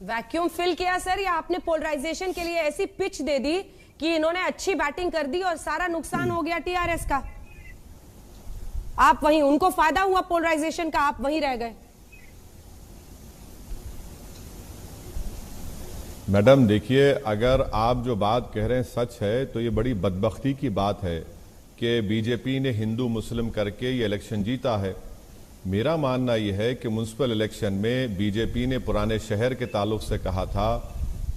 Vacuum fill किया sir, या आपने पोलराइजेशन के लिए ऐसी पिच दे दी कि इन्होंने अच्छी बैटिंग कर दी और सारा नुकसान हो गया टीआरएस का? आप वहीं, उनको फायदा हुआ पोलराइजेशन का, आप वहीं रह गए। मैडम देखिए, अगर आप जो बात कह रहे हैं सच है तो ये बड़ी बदबख्ती की बात है कि बीजेपी ने हिंदू मुस्लिम करके ये इलेक्शन जीता है। मेरा मानना यह है कि म्युनिसिपल इलेक्शन में बीजेपी ने पुराने शहर के ताल्लुक से कहा था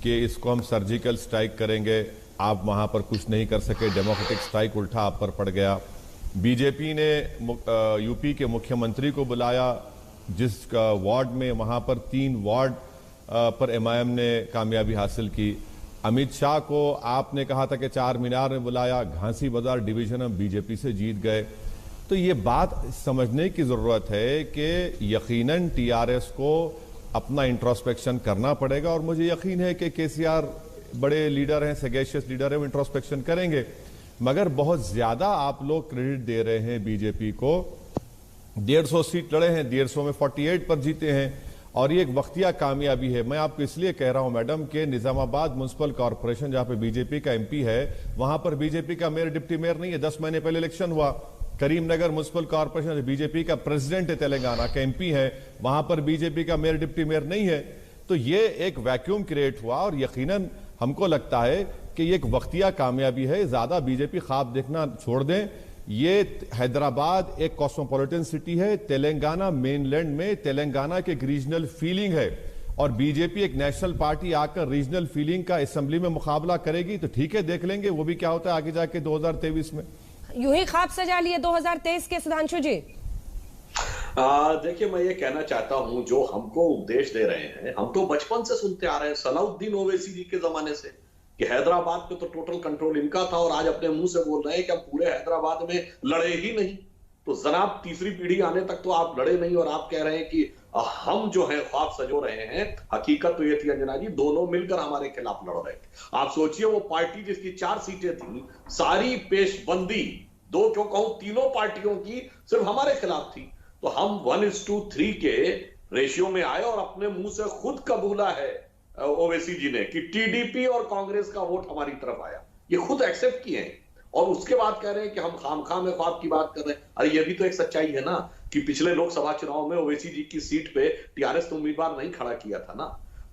कि इसको हम सर्जिकल स्ट्राइक करेंगे, आप वहां पर कुछ नहीं कर सके, डेमोक्रेटिक स्ट्राइक उल्टा आप पर पड़ गया। बीजेपी ने यूपी के मुख्यमंत्री को बुलाया, जिस वार्ड में वहां पर 3 वार्ड पर एमआईएम ने कामयाबी हासिल की। अमित शाह को आपने कहा था कि 4 मीनार में बुलाया, घासी बाजार डिवीजन हम बीजेपी से जीत गए। तो ये बात समझने की जरूरत है कि यकीनन टीआरएस को अपना इंट्रोस्पेक्शन करना पड़ेगा, और मुझे यकीन है कि केसीआर बड़े लीडर हैं, सगेशियस लीडर हैं, वो इंट्रोस्पेक्शन करेंगे। मगर बहुत ज्यादा आप लोग क्रेडिट दे रहे हैं बीजेपी को। 150 सीट लड़े हैं, 150 में 48 पर जीते हैं, और ये एक वक्तिया कामयाबी है। मैं आपको इसलिए कह रहा हूं मैडम कि निजामाबाद म्युनिसिपल कॉर्पोरेशन जहां पे बीजेपी का एमपी है, वहां पर बीजेपी का मेयर डिप्टी मेयर नहीं है। 10 महीने पहले इलेक्शन हुआ। करीमनगर म्युनिसिपल कॉर्पोरेशन बीजेपी का प्रेसिडेंट है, तेलंगाना का एमपी है, वहां पर बीजेपी का मेयर डिप्टी मेयर नहीं है। तो ये एक वैक्यूम क्रिएट हुआ, और यकीनन हमको लगता है कि ये एक वक्तिया कामयाबी है। ज्यादा बीजेपी ख्वाब देखना छोड़ दें। ये हैदराबाद एक कॉस्मोपॉलिटन सिटी है, तेलंगाना मेनलैंड में तेलंगाना की एक रीजनल फीलिंग है, और बीजेपी एक नेशनल पार्टी आकर रीजनल फीलिंग का असेंबली में मुकाबला करेगी तो ठीक है, देख लेंगे वो भी क्या होता है आगे जाके 2023 में। यूं ही ख्वाब सजा लिए 2023 के सुधांशु जी। देखिए, मैं ये कहना चाहता हूं, जो हमको उपदेश दे रहे हैं, हम तो बचपन से सुनते आ रहे हैं, सलाउद्दीन ओवैसी जी के जमाने से, कि हैदराबाद पे तो टोटल कंट्रोल इनका था, और आज अपने मुंह से बोल रहे हैं कि हम पूरे हैदराबाद में लड़े ही नहीं। तो जनाब, तीसरी पीढ़ी आने तक तो आप लड़े नहीं, और आप कह रहे हैं कि हम जो है ख्वाब सजो रहे हैं। हकीकत तो ये थी अंजना जी, दोनों मिलकर हमारे खिलाफ लड़ रहे थे। आप सोचिए, वो पार्टी जिसकी 4 सीटें थी, सारी पेशबंदी, 2 क्यों कहूं, तीनों पार्टियों की सिर्फ हमारे खिलाफ थी। तो हम 1:3 के रेशियो में आए, और अपने मुंह से खुद कबूला है ओवैसी जी ने कि टीडीपी और कांग्रेस का वोट हमारी तरफ आया। ये खुद एक्सेप्ट किए हैं, और उसके बाद कह रहे हैं कि हम खामखा में ख्वाब की बात कर रहे हैं। अरे ये भी तो एक सच्चाई है ना कि पिछले लोकसभा चुनाव में ओवैसी जी की सीट पे टीआरएस ने उम्मीदवार नहीं खड़ा किया था ना।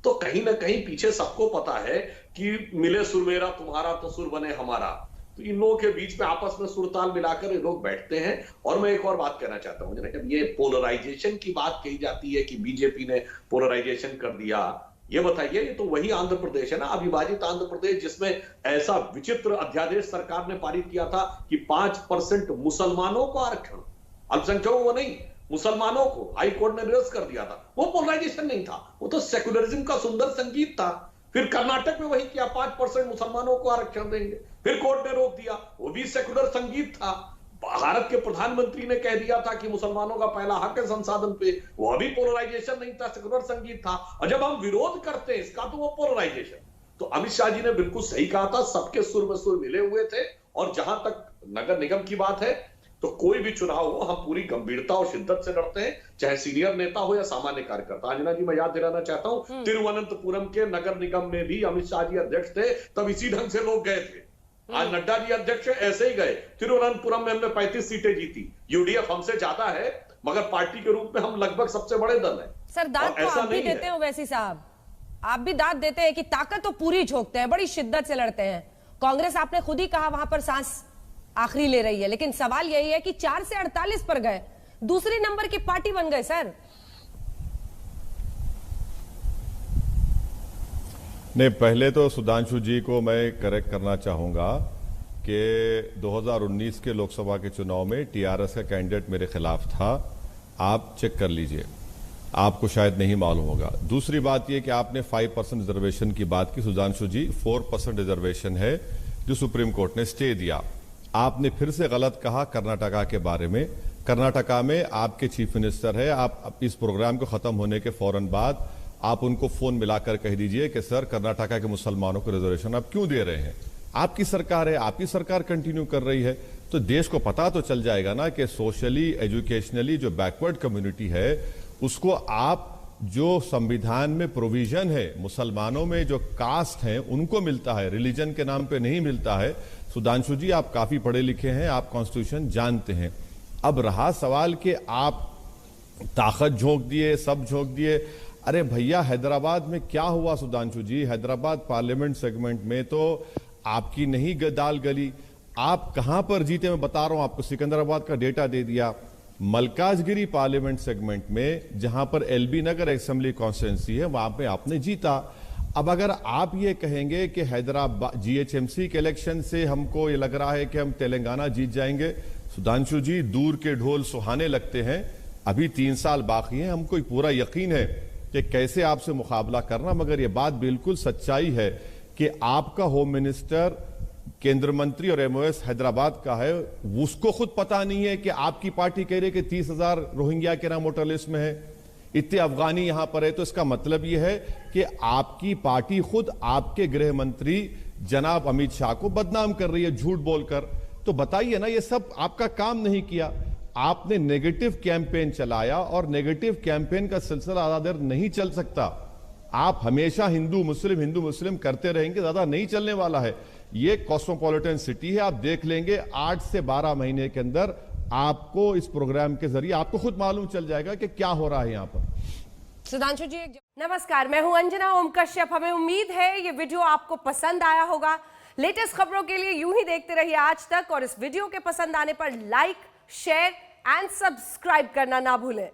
तो कहीं ना कहीं पीछे सबको पता है कि मिले सुर मेरा तुम्हारा तो सुर बने हमारा। तो इन लोगों के बीच में आपस में सुरताल मिलाकर ये लोग बैठते हैं। और मैं एक और बात कहना चाहता हूं, जब ये पोलराइजेशन की बात कही जाती है कि बीजेपी ने पोलराइजेशन कर दिया, ये बताइए, ये तो वही आंध्र प्रदेश है ना, अविभाजित आंध्र प्रदेश, जिसमें ऐसा विचित्र अध्यादेश सरकार ने पारित किया था कि 5% मुसलमानों को आरक्षण, अल्पसंख्यकों को नहीं, मुसलमानों को हाई कोर्ट ने निरस्त कर दिया था। वो पोलराइजेशन नहीं था, वो तो सेकुलरिज्म का सुंदर संगीत था। फिर कर्नाटक में वही किया, 5% मुसलमानों को आरक्षण देंगे, फिर कोर्ट ने रोक दिया, वो भी सेकुलर संगीत था। भारत के प्रधानमंत्री ने कह दिया था कि मुसलमानों का पहला हक है संसाधन पे, वो अभी पोलराइजेशन नहीं था, सेकुलर संगीत था। और जब हम विरोध करते हैं इसका तो वो पोलराइजेशन। तो अमित शाह जी ने बिल्कुल सही कहा था, सबके सुर में सुर मिले हुए थे। और जहां तक नगर निगम की बात है, तो कोई भी चुनाव हो, हम पूरी गंभीरता और शिद्दत से लड़ते हैं, चाहे सीनियर नेता हो या सामान्य कार्यकर्ता। अंजना जी, मैं याद दिलाना चाहता हूं, तिरुवनंतपुरम के नगर निगम में भी अमित शाह जी अध्यक्ष थे, तब इसी ढंग से लोग गए थे। आज नड्डा जी अध्यक्ष ऐसे ही गए। तिरुवनंतपुरम में हमने 35 सीटें जीती। यूडीएफ हमसे ज्यादा है, मगर पार्टी के रूप में हम लगभग सबसे बड़े दल हैं। सर, दाद तो आप भी देते हो वैसी साहब, आप भी दाद देते हैं कि ताकत तो पूरी झोंकते हैं, बड़ी शिद्दत से लड़ते हैं। कांग्रेस, आपने खुद ही कहा, वहां पर सांस आखिरी ले रही है, लेकिन सवाल यही है कि 4 से 48 पर गए, दूसरे नंबर की पार्टी बन गए सर। नहीं, पहले तो सुधांशु जी को मैं करेक्ट करना चाहूंगा कि 2019 के लोकसभा के चुनाव में टीआरएस का कैंडिडेट मेरे खिलाफ था। आप चेक कर लीजिए, आपको शायद नहीं मालूम होगा। दूसरी बात यह कि आपने 5% रिजर्वेशन की बात की। सुधांशु जी, 4% रिजर्वेशन है जो सुप्रीम कोर्ट ने स्टे दिया। आपने फिर से गलत कहा कर्नाटका के बारे में। कर्नाटका में आपके चीफ मिनिस्टर है, आप इस प्रोग्राम को खत्म होने के फौरन बाद आप उनको फोन मिलाकर कह दीजिए कि सर, कर्नाटका के मुसलमानों को रिजर्वेशन आप क्यों दे रहे हैं। आपकी सरकार है, आपकी सरकार कंटिन्यू कर रही है, तो देश को पता तो चल जाएगा ना कि सोशली एजुकेशनली जो बैकवर्ड कम्युनिटी है उसको आप जो संविधान में प्रोविजन है, मुसलमानों में जो कास्ट हैं उनको मिलता है, रिलीजन के नाम पे नहीं मिलता है। सुधांशु जी, आप काफी पढ़े लिखे हैं, आप कॉन्स्टिट्यूशन जानते हैं। अब रहा सवाल कि आप ताकत झोंक दिए, सब झोंक दिए। अरे भैया, हैदराबाद में क्या हुआ सुधांशु जी? हैदराबाद पार्लियामेंट सेगमेंट में तो आपकी नहीं दाल गली। आप कहां पर जीते मैं बता रहा हूं आपको, सिकंदराबाद का डेटा दे दिया। मलकाजगिरी पार्लियामेंट सेगमेंट में, जहां पर एलबी नगर असेंबली कॉन्स्टिट्यूंसी है, वहां पे आपने जीता। अब अगर आप ये कहेंगे कि हैदराबाद जीएचएमसी के इलेक्शन से हमको ये लग रहा है कि हम तेलंगाना जीत जाएंगे, सुधांशु जी, दूर के ढोल सुहाने लगते हैं। अभी 3 साल बाकी हैं, हमको पूरा यकीन है कि कैसे आपसे मुकाबला करना। मगर ये बात बिल्कुल सच्चाई है कि आपका होम मिनिस्टर, केंद्र मंत्री और एमओएस हैदराबाद का है, उसको खुद पता नहीं है कि आपकी पार्टी कह रही है कि 30,000 रोहिंग्या के नाम वोटर लिस्ट में है, इतने अफगानी यहां पर है। तो इसका मतलब यह है कि आपकी पार्टी खुद आपके गृह मंत्री जनाब अमित शाह को बदनाम कर रही है झूठ बोलकर। तो बताइए ना, ये सब आपका काम नहीं किया, आपने नेगेटिव कैंपेन चलाया और नेगेटिव कैंपेन का सिलसिला ज्यादा देर नहीं चल सकता। आप हमेशा हिंदू मुस्लिम करते रहेंगे, ज्यादा नहीं चलने वाला है। ये कॉस्मोपॉलिटन सिटी है, आप देख लेंगे 8 से 12 महीने के अंदर आपको इस प्रोग्राम के जरिए आपको खुद मालूम चल जाएगा कि क्या हो रहा है यहाँ पर। सुधांशु जी, नमस्कार, मैं हूं अंजना ओम कश्यप। हमें उम्मीद है ये वीडियो आपको पसंद आया होगा। लेटेस्ट खबरों के लिए यूं ही देखते रहिए आज तक, और इस वीडियो के पसंद आने पर लाइक, शेयर एंड सब्सक्राइब करना ना भूलें।